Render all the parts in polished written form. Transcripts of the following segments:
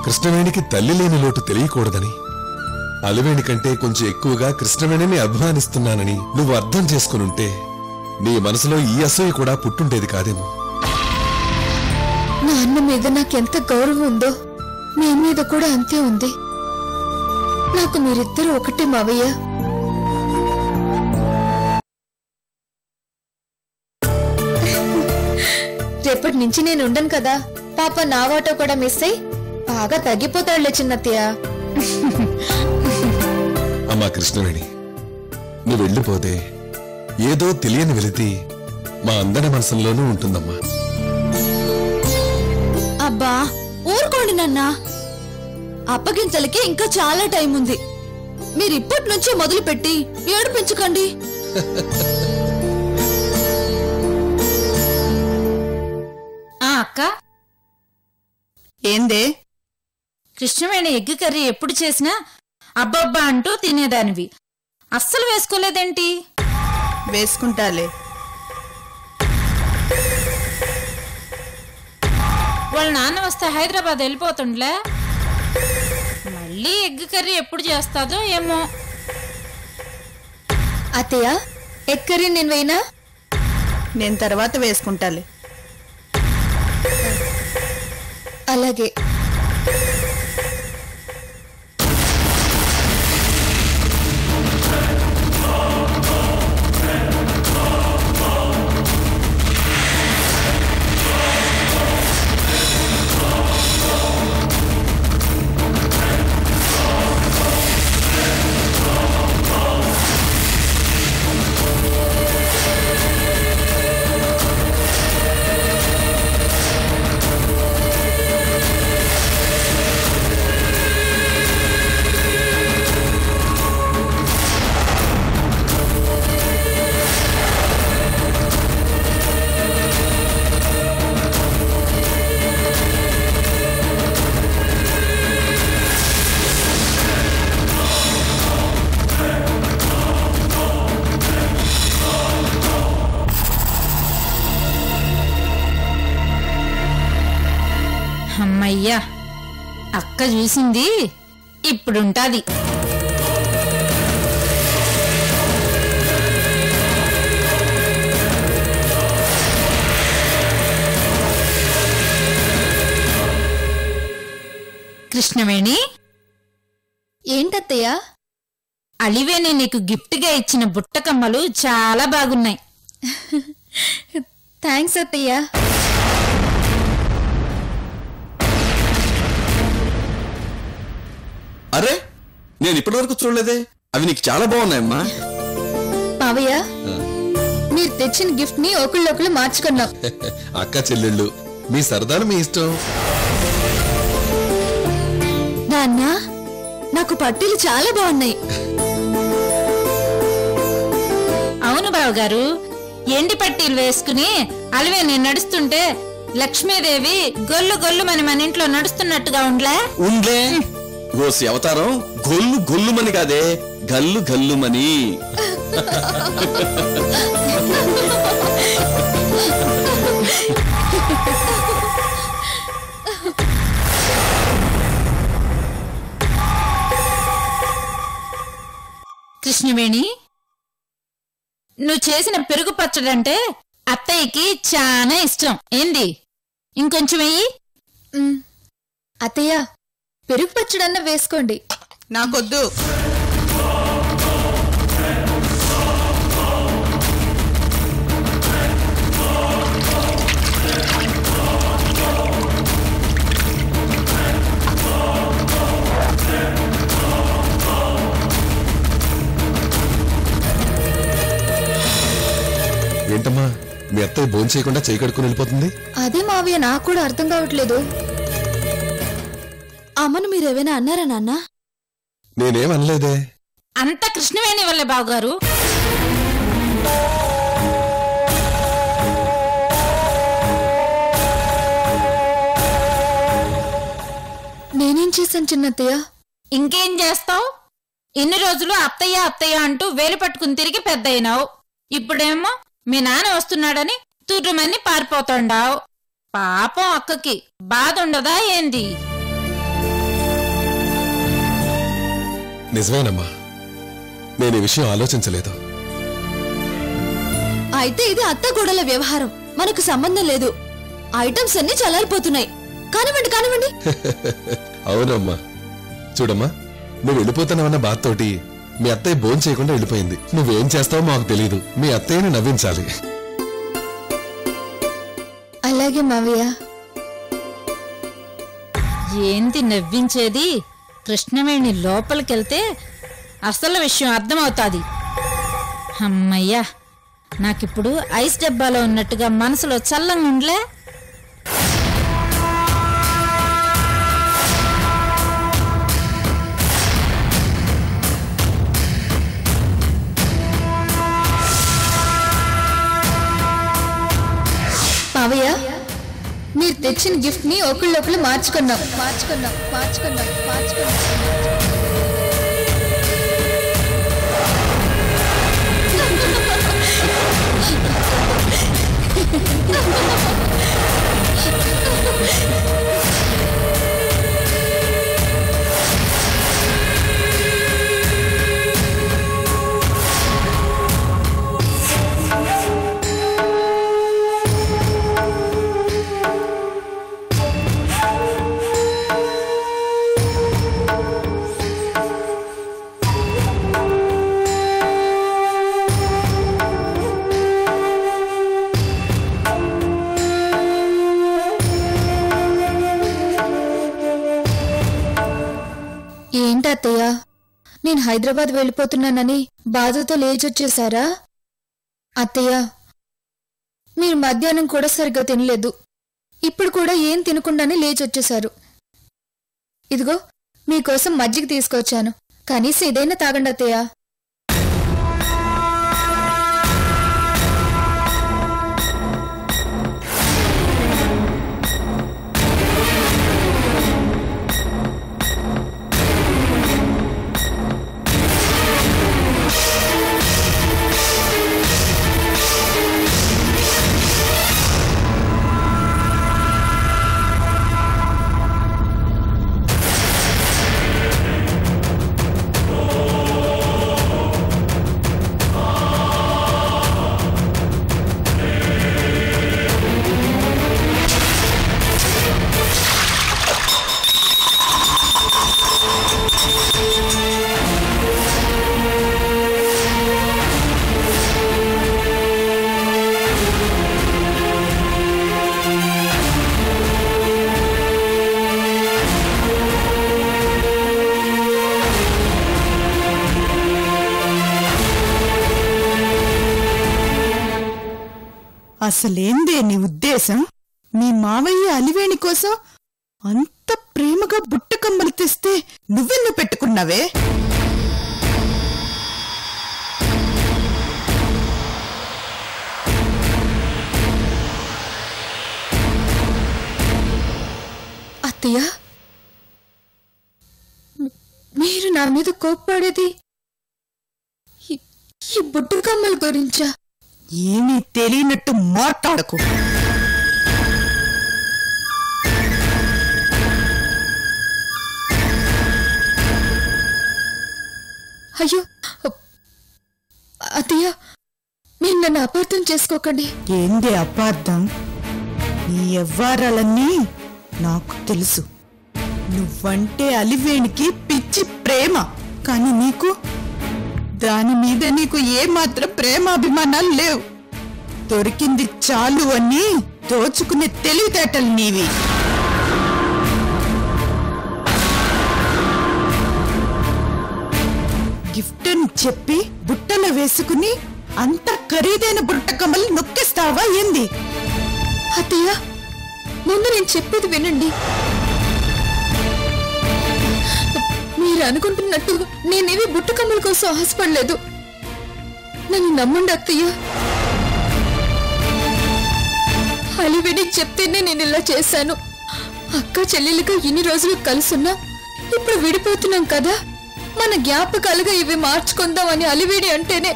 కృష్ణవేణికి తల్లి లేని లోటు తెలియకూడదని, అలివేణి కంటే కొంచెం ఎక్కువగా కృష్ణవేణిని అభిమానిస్తున్నానని నువ్వు అర్థం చేసుకునుంటే నీ మనసులో ఈ అసూయ కూడా పుట్టుండేది కాదేమో. నా అన్న మీద నాకెంత గౌరవం ఉందో మీ మీద కూడా అంతే ఉంది. నాకు మీరిద్దరూ ఒకటే మావయ్య. రేపటి నుంచి నేను ఉండను కదా, పాప నా వాటో కూడా మిస్ అయి బాగా తగ్గిపోతాడులే చిన్నత్తయ్య. అమ్మా కృష్ణవేణి, నువ్వు వెళ్ళిపోతే ఏదో తెలియని వెలితి మా అందరి మనసుల్లోనూ ఉంటుందమ్మా. అబ్బా ఊరుకోండి నాన్న, అప్పగించలకి ఇంకా చాలా టైం ఉంది. మీరు ఇప్పటి నుంచే మొదలు పెట్టి ఏడిపించకండి. అక్క, ఏందే? కృష్ణవేణి ఎగ్ కర్రీ ఎప్పుడు చేసినా అబ్బబ్బా అంటూ తినేదానివి, అస్సలు వేసుకోలేదేంటి? వేసుకుంటాలే. వాళ్ళ నాన్న వస్తే హైదరాబాద్ వెళ్ళిపోతుండలే, మళ్ళీ ఎగ్ కర్రీ ఎప్పుడు చేస్తాదో ఏమో. అత్తయ్య, ఎగ్ కర్రీ నేను వేయనా? నేను తర్వాత వేసుకుంటాలే. అలాగే. అమ్మయ్యా, అక్క చూసింది ఇప్పుడుంటాది. కృష్ణవేణి, ఏంటత్తయ్య? అలివేణి నీకు గిఫ్ట్గా ఇచ్చిన బుట్టకమ్మలు చాలా బాగున్నాయి. థ్యాంక్స్ అత్తయ్య. అరే, నేను ఇప్పటి వరకు చూడలేదే. అవి నీకు చాలా బాగున్నాయమ్మా. మావయ్య, మీరు తెచ్చిన గిఫ్ట్ ని ఒకళ్ళొకళ్ళు మార్చుకున్నాం. అక్క చెల్లెళ్ళు, మీ సరదాలు మీ ఇష్టం. నాన్న, నాకు పట్టీలు చాలా బాగున్నాయి. అవును బావగారు, ఎండి పట్టీలు వేసుకుని అలివేణి నడుస్తుంటే లక్ష్మీదేవి గొల్లు గొల్లు మన ఇంట్లో నడుస్తున్నట్టుగా ఉండ్లే. ఓసి అవతారం గొల్లు గొల్లుమని కాదే, గల్లు గల్లుమని. కృష్ణవేణి, నువ్వు చేసిన పెరుగు పచ్చడంటే అత్తయ్యకి చాలా ఇష్టం. ఏంది, ఇంకొంచెం వెయ్యి. అత్తయ్య, పెరుగు పచ్చడన్న వేసుకోండి. నాకొద్దు. ఏంటమ్మా, మీ అత్తయ్య భోజనం చేయకుండా చేయి కడుక్కుని వెళ్ళిపోతుంది? అదే మావయ్య, నాకు కూడా అర్థం కావట్లేదు. అమ్మను మీరేమైనా అన్నారా నాన్న? నేనేం అనలేదే. అంత కృష్ణవేణి వల్లే బావగారు. నేనేం చేశాను చిన్నత్తయ్య? ఇంకేం చేస్తావు? ఇన్ని రోజులు అత్తయ్య అత్తయ్య అంటూ వేలు పట్టుకుని తిరిగి పెద్ద అయినావు. ఇప్పుడేమో మీ నాన్న వస్తున్నాడని తుర్రుమని పారిపోతుండావు. పాపం అక్కకి బాధ ఉండదా ఏంది? నిజమేనమ్మా, నేను ఈ విషయం ఆలోచించలేదు. అయితే ఇది అత్తగూడల వ్యవహారం, మనకు సంబంధం లేదు. ఐటమ్స్ అన్ని చల్లారిపోతున్నాయి. కానివ్వండి కానివ్వండి. అవునమ్మా, చూడమ్మా, నువ్వు వెళ్ళిపోతున్నావన్న బాధతోటి మీ అత్తయ్య భోజనం చేయకుండా వెళ్ళిపోయింది. నువ్వేం చేస్తావో మాకు తెలీదు. మీ అత్తయ్యని నవ్వించాలి. అలాగే మావయ్య. ఏంటి నవ్వించేది? కృష్ణవేణి లోపలికెళ్తే అసలు విషయం అర్థమవుతాది. అమ్మయ్యా, నాకిప్పుడు ఐస్ డబ్బాలో ఉన్నట్టుగా మనసులో చల్లంగా ఉండలే. మావయ్య, మీరు తెచ్చిన గిఫ్ట్ ని ఒకళ్ళొకళ్ళు మార్చుకున్నాం. ఏంటత్తయ్య, నేను హైదరాబాద్ వెళ్ళిపోతున్నానని బాధతో లేచొచ్చేశారా? అత్తయ్య, మీరు మధ్యాహ్నం కూడా సరిగ్గా తినలేదు. ఇప్పుడు కూడా ఏం తినకుండానే లేచొచ్చేశారు. ఇదిగో మీకోసం మజ్జిగ తీసుకొచ్చాను. కనీసం ఇదైనా తాగండి అత్తయ్య. అసలేందే నీ ఉద్దేశం? మీ మావయ్య అలివేణి కోసం అంత ప్రేమగా బుట్టకమ్మలు తెస్తే నువ్వెన్ను పెట్టుకున్నావే? అత్తయ్య, మీరు నా మీద కోప్పడేది ఈ బుట్టకమ్మల గురించా? ఏమీ తెలియనట్టు మాట్లాడకు. అయ్యో అత్తయ్య, మీరు నన్ను అపార్థం చేసుకోకండి. ఏంది అపార్థం? నీ వ్యవహారాలన్నీ నాకు తెలుసు. నువ్వంటే అలివేణికి పిచ్చి ప్రేమ, కానీ నీకు దాని మీద నీకు ఏమాత్రం ప్రేమాభిమానాలు లేవు. దొరికింది చాలు అని దోచుకునే తెలివితేటలు నీవి. గిఫ్ట్ అని చెప్పి బుట్టలో వేసుకుని అంత ఖరీదైన బుట్టకమ్మలు నొక్కేస్తావా ఏంది? అత్తయ్య, ముందు నేను చెప్పేది వినండి. మీరు అనుకుంటున్నట్టు నేనేవి బుట్టకమ్మల కోసం ఆశపడలేదు. నన్ను నమ్మండి అత్తయ్య. అలివేణి చెప్తేనే నేను ఇలా చేశాను. అక్క చెల్లెలుగా ఇన్ని రోజులు కలుసున్నా ఇప్పుడు విడిపోతున్నాం కదా, మన జ్ఞాపకాలుగా ఇవి మార్చుకుందామని అలివేణి అంటేనే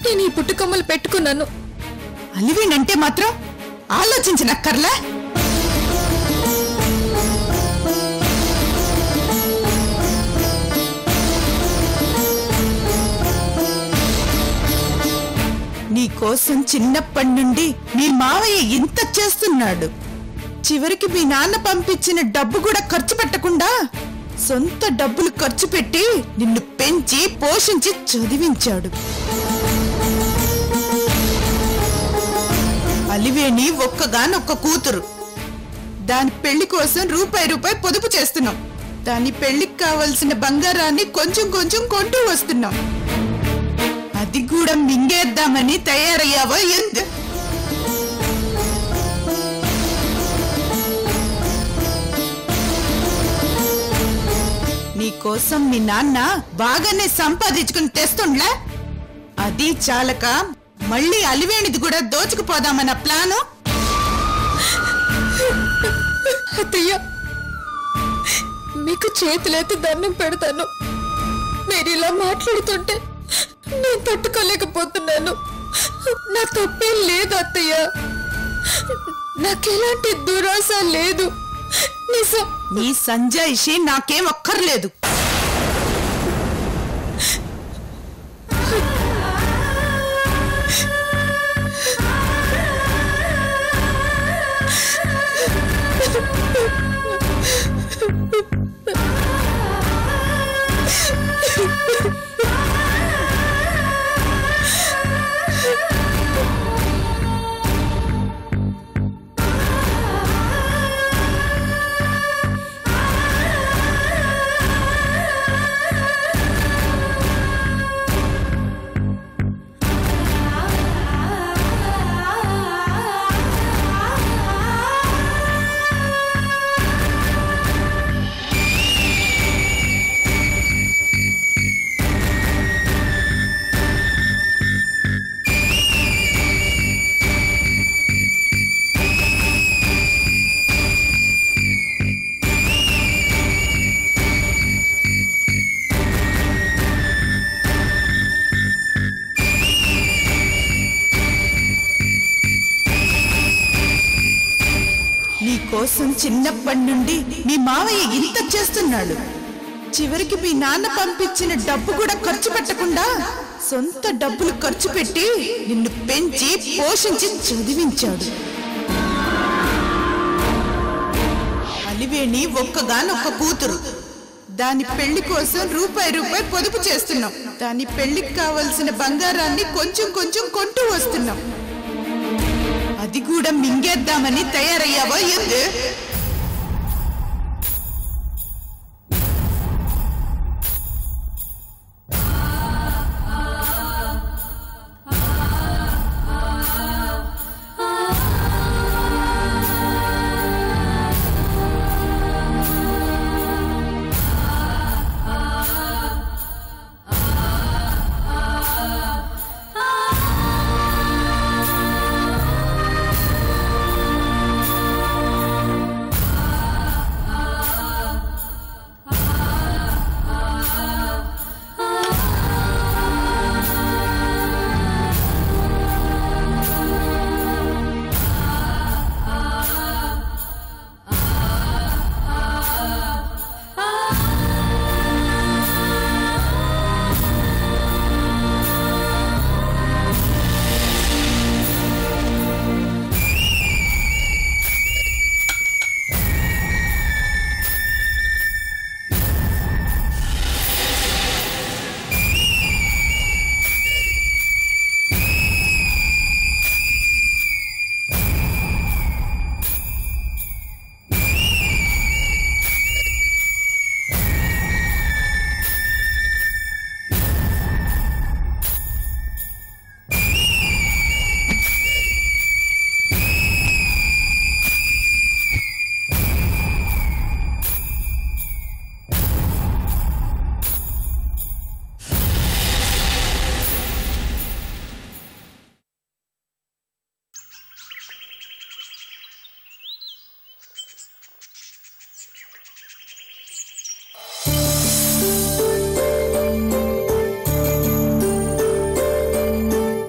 నేను ఈ బుట్టకమ్మలు పెట్టుకున్నాను. అలివేణి అంటే మాత్రం ఆలోచించనక్కర్లే. నీకోసం చిన్నప్పటి నుండి మీ మావయ్య ఇంత చేస్తున్నాడు. చివరికి మీ నాన్న పంపించిన డబ్బు కూడా ఖర్చు పెట్టకుండా సొంత డబ్బులు ఖర్చు పెట్టి నిన్ను పెంచి పోషించి చదివించాడు. అలివేణి ఒక్కగానొక్క కూతురు. దాని పెళ్లి కోసం రూపాయి పొదుపు చేస్తున్నాం. దాని పెళ్లికి కావలసిన బంగారాన్ని కొంచెం కొంచెం కొంటూ వస్తున్నాం. అది కూడా మింగేద్దామని తయారయ్యావో ఎందు? నీకోసం మీ నాన్న బాగానే సంపాదించుకుని తెస్తుండ్లా? అది చాలక మళ్ళీ అలివేణిది కూడా దోచుకుపోదామన్న ప్లాను. అత్తయ్య, మీకు చేతులైతే దండం పెడతాను. మీరు ఇలా మాట్లాడుతుంటే నేను తట్టుకోలేకపోతున్నాను. నా తప్పేం లేదు అత్తయ్య. నాకెలాంటి దురాశ లేదు. నిజం. నీ సంజాయిషి నాకేం అక్కర్లేదు. నీకోసం చిన్నప్పటి నుండి మీ మావయ్య ఇంత చేస్తున్నాడు. చివరికి మీ నాన్న పంపించిన డబ్బు కూడా ఖర్చు పెట్టకుండా సొంత డబ్బులు ఖర్చు పెట్టి నిన్ను పెంచి పోషించి చదివించాడు. అలివేణి ఒక్కగానొక్క కూతురు. దాని పెళ్లి కోసం రూపాయి పొదుపు చేస్తున్నాం. దాని పెళ్లికి కావలసిన బంగారాన్ని కొంచెం కొంచెం కొంటూ వస్తున్నాం. అది కూడా మింగేద్దామని తయారయ్యావో ఎందు?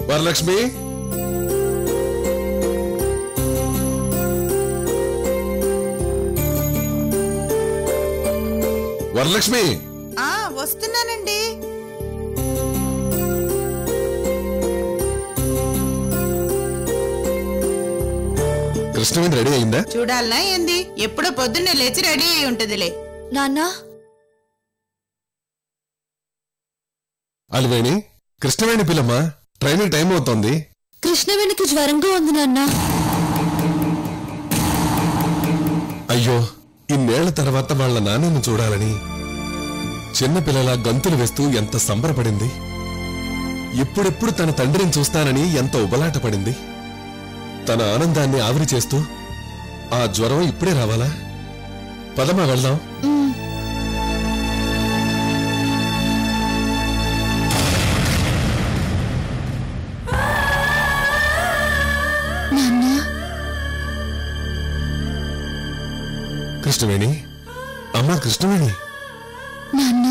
వరలక్ష్మి, వరలక్ష్మి. వస్తున్నానండి. కృష్ణవేణి రెడీ అయిందా? చూడాలనా ఏంది? ఎప్పుడో పొద్దున్నే లేచి రెడీ అయి ఉంటదిలే. నాన్న అలివేణి, కృష్ణవేణి పిల్లమ్మా, ట్రైనింగ్ టైం అవుతోంది. కృష్ణవేణికి జ్వరంగా ఉంది నాన్న. అయ్యో, ఇన్నేళ్ల తర్వాత వాళ్ల నాన్నను చూడాలని చిన్నపిల్లల గంతులు వేస్తూ ఎంత సంబరపడింది. ఎప్పుడెప్పుడు తన తండ్రిని చూస్తానని ఎంత ఉబలాట పడింది. తన ఆనందాన్ని ఆవిరి చేస్తూ ఆ జ్వరం ఇప్పుడే రావాలా? పదమా వెళ్దాం. కృష్ణవేణి, అమ్మా కృష్ణవేణి. నాన్న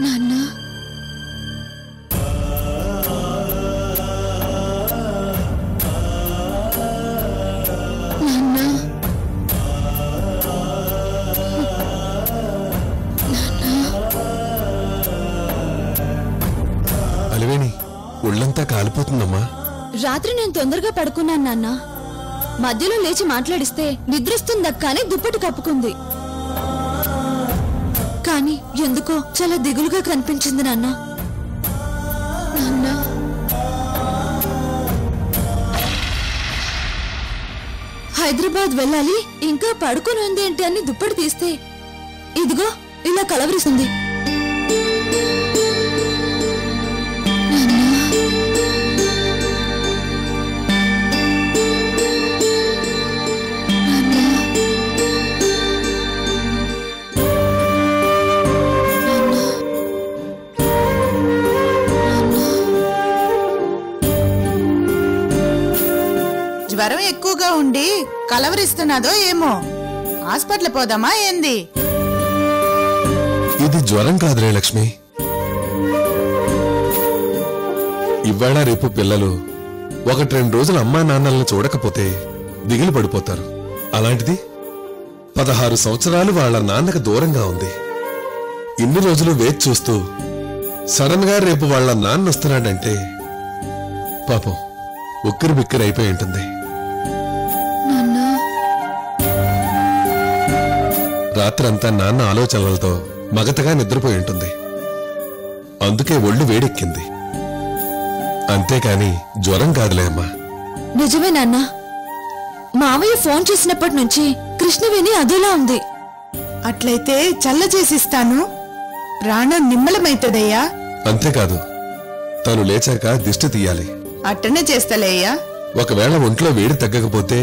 నాన్న అలివేణి, ఒళ్ళంతా కాలిపోతుందమ్మా. రాత్రి నేను తొందరగా పడుకున్నాను నాన్న. మధ్యలో లేచి మాట్లాడిస్తే నిద్రొస్తుందక్క అని దుప్పటి కప్పుకుంది. కానీ ఎందుకో చాలా దిగులుగా కనిపించింది నాన్న. నాన్న హైదరాబాద్ వెళ్ళాలి, ఇంకా పడుకుని ఉంది ఏంటి అని దుప్పటి తీస్తే ఇదిగో ఇలా కలవరిస్తుంది. జ్వరం ఎక్కువగా ఉండి కలవరిస్తున్నదో ఏమో. హాస్పిటల్ పోదామా ఏంది? ఇది జ్వరం కాదురే లక్ష్మి. ఇవాళ రేపు పిల్లలు 1-2 రోజులు అమ్మా నాన్నల్ని చూడకపోతే దిగులు పడిపోతారు. అలాంటిది 16 సంవత్సరాలు వాళ్ళ నాన్నకు దూరంగా ఉంది. ఇన్ని రోజులు వేచి చూస్తూ సడన్ గా రేపు వాళ్ళ నాన్న వస్తున్నాడంటే పాపం ఉక్కిరి బిక్కిరి అయిపోయి ఉంటుంది. రాత్రంతా నాన్న ఆలోచనలతో మగతగా నిద్రపోయి ఉంటుంది. అందుకే ఒళ్ళు వేడెక్కింది. అంతేకాని జ్వరం కాదులే అమ్మా. నిజమే నాన్న. మావయ్య ఫోన్ చేసినప్పటి నుంచి కృష్ణవేణి అదోలా ఉంది. అట్లయితే చల్ల చేసిస్తాను, ప్రాణం నిమ్మలమైతదయ్యా. అంతేకాదు, తను లేచాక దిష్టి తీయాలి. అట్టనే చేస్తలేయ్యా. ఒకవేళ ఒంట్లో వేడి తగ్గకపోతే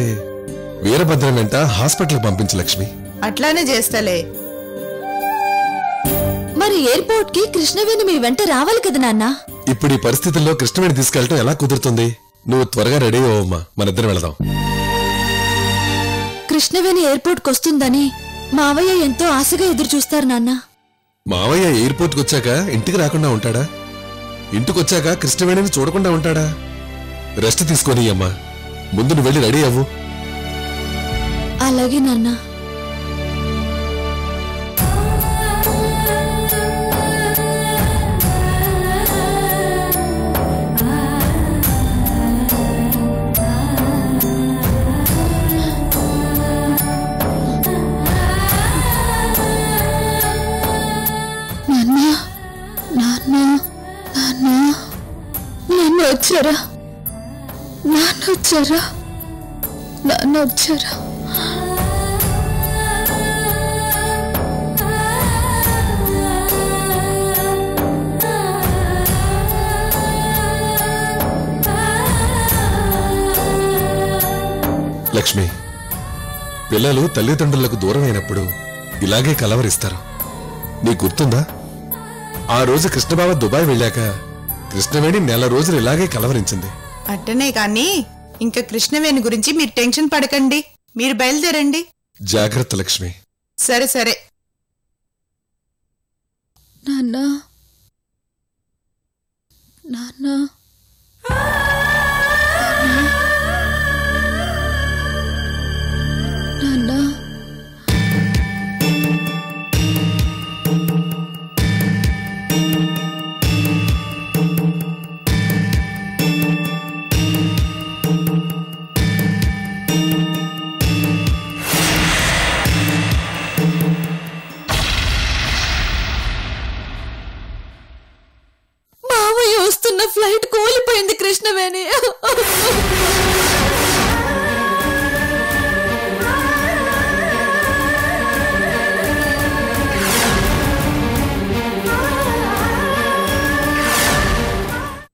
వీరభద్రం వెంట హాస్పిటల్ పంపించు లక్ష్మి. అట్లానే చేస్తలే. మరి ఎయిర్పోర్ట్ కి కృష్ణవేణి మీ వెంట రావాలి కదా నాన్న. ఇప్పుడు ఈ పరిస్థితుల్లో కృష్ణవేణి తీసుకెళ్ళటం ఎలా కుదురుతుంది? నువ్వు త్వరగా రెడీ అవ్వమ్మా, మనిద్దరం వెళదాం. కృష్ణవేణి ఎయిర్పోర్ట్ కు వస్తుందని మావయ్య ఎంతో ఆశగా ఎదురు చూస్తారు నాన్న. మావయ్య ఎయిర్పోర్ట్ కు వచ్చాక ఇంటికి రాకుండా ఉంటాడా? ఇంటికొచ్చాక కృష్ణవేణిని చూడకుండా ఉంటాడా? రెస్ట్ తీసుకొని అమ్మా, ముందు నువ్వు వెళ్ళి రెడీ అవ్వు. అలాగే నాన్న. వచ్చారా? నాన్న వచ్చారా? నాన్న వచ్చారా? లక్ష్మి, పిల్లలు తల్లిదండ్రులకు దూరమైనప్పుడు ఇలాగే కలవరిస్తారు. నీ గుర్తుందా? ఆ రోజు కృష్ణబావ దుబాయ్ వెళ్ళాక కృష్ణవేణి నెల రోజులు ఇలాగే కలవరించింది. అట్టనే కాని ఇంకా కృష్ణవేణి గురించి మీరు టెన్షన్ పడకండి. మీరు బయలుదేరండి. జాగ్రత్త లక్ష్మి. సరే సరే. నాన్న నాన్న అని